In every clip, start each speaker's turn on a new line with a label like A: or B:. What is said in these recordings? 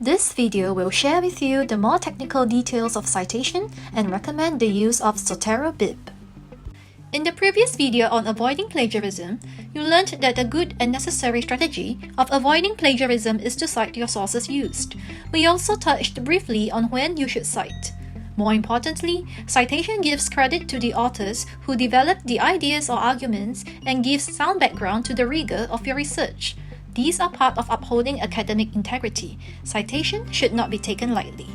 A: This video will share with you the more technical details of citation and recommend the use of ZoteroBib. In the previous video on avoiding plagiarism, you learned that a good and necessary strategy of avoiding plagiarism is to cite your sources used. We also touched briefly on when you should cite. More importantly, citation gives credit to the authors who developed the ideas or arguments and gives sound background to the rigor of your research. These are part of upholding academic integrity. Citation should not be taken lightly.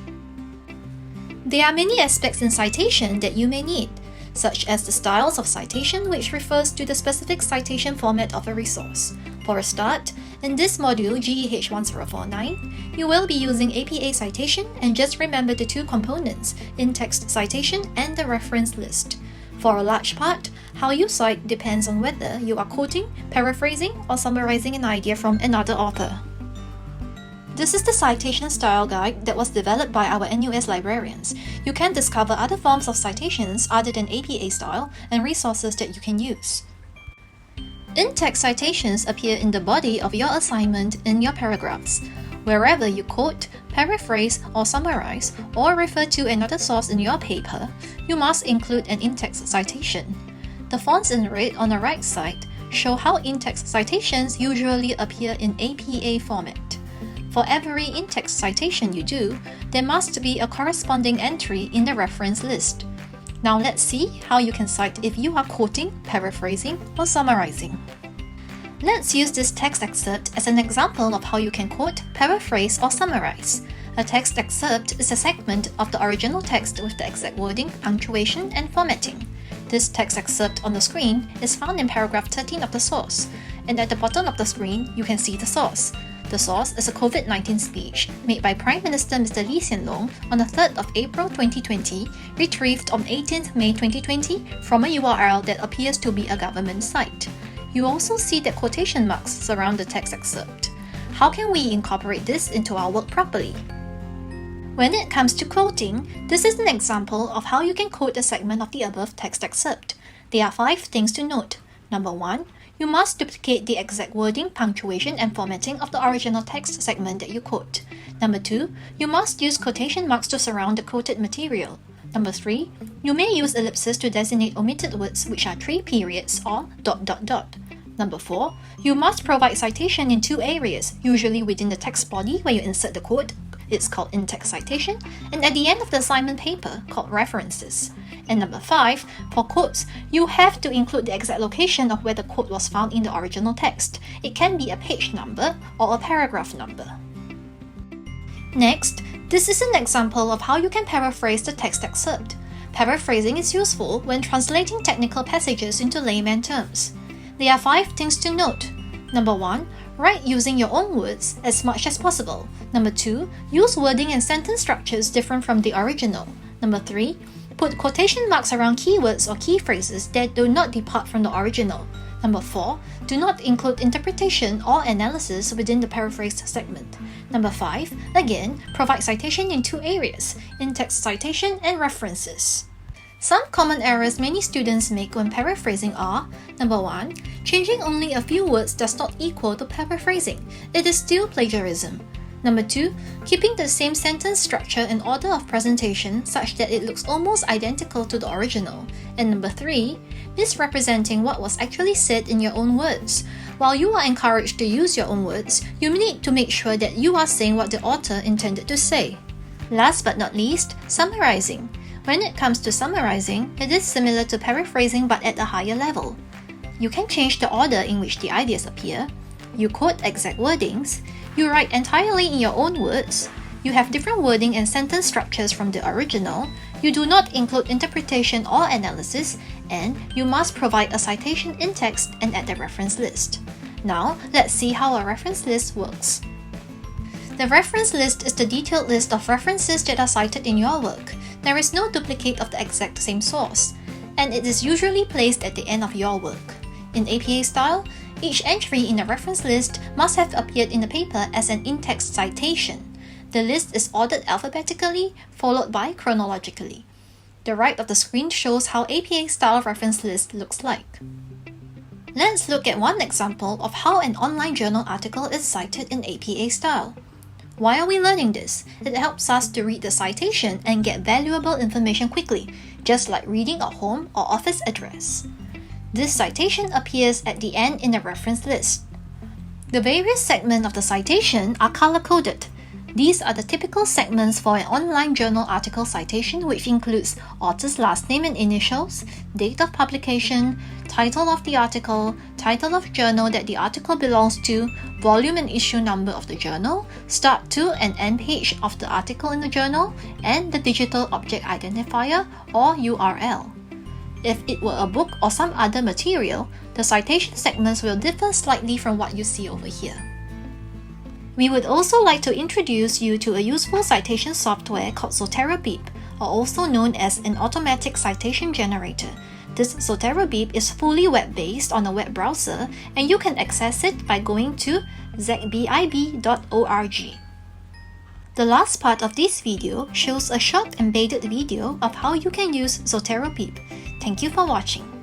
A: There are many aspects in citation that you may need, such as the styles of citation, which refers to the specific citation format of a resource. For a start, in this module GEH 1049, you will be using APA citation, and just remember the two components, in-text citation and the reference list. For a large part, how you cite depends on whether you are quoting, paraphrasing, or summarizing an idea from another author. This is the citation style guide that was developed by our NUS librarians. You can discover other forms of citations other than APA style and resources that you can use. In-text citations appear in the body of your assignment in your paragraphs. Wherever you quote, paraphrase, or summarize, or refer to another source in your paper, you must include an in-text citation. The fonts in red on the right side show how in-text citations usually appear in APA format. For every in-text citation you do, there must be a corresponding entry in the reference list. Now let's see how you can cite if you are quoting, paraphrasing, or summarizing. Let's use this text excerpt as an example of how you can quote, paraphrase, or summarize. A text excerpt is a segment of the original text with the exact wording, punctuation, and formatting. This text excerpt on the screen is found in paragraph 13 of the source, and at the bottom of the screen, you can see the source. The source is a COVID-19 speech made by Prime Minister Mr. Lee Hsien Loong on the 3rd of April 2020, retrieved on 18th May 2020 from a URL that appears to be a government site. You also see that quotation marks surround the text excerpt. How can we incorporate this into our work properly? When it comes to quoting, this is an example of how you can quote a segment of the above text excerpt. There are 5 things to note. Number 1, you must duplicate the exact wording, punctuation, and formatting of the original text segment that you quote. Number 2, you must use quotation marks to surround the quoted material. Number 3, you may use ellipses to designate omitted words, which are 3 periods or ... Number 4, you must provide citation in 2 areas, usually within the text body where you insert the quote. It's called in-text citation, and at the end of the assignment paper, called references. And number 5, for quotes, you have to include the exact location of where the quote was found in the original text. It can be a page number or a paragraph number. Next, this is an example of how you can paraphrase the text excerpt. Paraphrasing is useful when translating technical passages into layman terms. There are 5 things to note. Number 1, write using your own words as much as possible. Number 2, use wording and sentence structures different from the original. Number 3, put quotation marks around keywords or key phrases that do not depart from the original. Number 4, do not include interpretation or analysis within the paraphrased segment. Number 5, again, provide citation in 2 areas, in-text citation and references. Some common errors many students make when paraphrasing are: Number 1, changing only a few words does not equal to paraphrasing. It is still plagiarism. Number 2, keeping the same sentence structure and order of presentation such that it looks almost identical to the original. And number 3, misrepresenting what was actually said in your own words. While you are encouraged to use your own words, you need to make sure that you are saying what the author intended to say. Last but not least, summarizing. When it comes to summarizing, it is similar to paraphrasing but at a higher level. You can change the order in which the ideas appear. You quote exact wordings. You write entirely in your own words. You have different wording and sentence structures from the original. You do not include interpretation or analysis, and you must provide a citation in text and at the reference list. Now, let's see how a reference list works. The reference list is the detailed list of references that are cited in your work. There is no duplicate of the exact same source, and it is usually placed at the end of your work. In APA style, each entry in the reference list must have appeared in the paper as an in-text citation. The list is ordered alphabetically, followed by chronologically. The right of the screen shows how APA style reference list looks like. Let's look at one example of how an online journal article is cited in APA style. Why are we learning this? It helps us to read the citation and get valuable information quickly, just like reading a home or office address. This citation appears at the end in the reference list. The various segments of the citation are color-coded. These are the typical segments for an online journal article citation, which includes author's last name and initials, date of publication, title of the article, title of journal that the article belongs to, volume and issue number of the journal, start to and end page of the article in the journal, and the digital object identifier or URL. If it were a book or some other material, the citation segments will differ slightly from what you see over here. We would also like to introduce you to a useful citation software called ZoteroBib, or also known as an automatic citation generator. This ZoteroBib is fully web-based on a web browser, and you can access it by going to zbib.org. The last part of this video shows a short embedded video of how you can use ZoteroBib. Thank you for watching.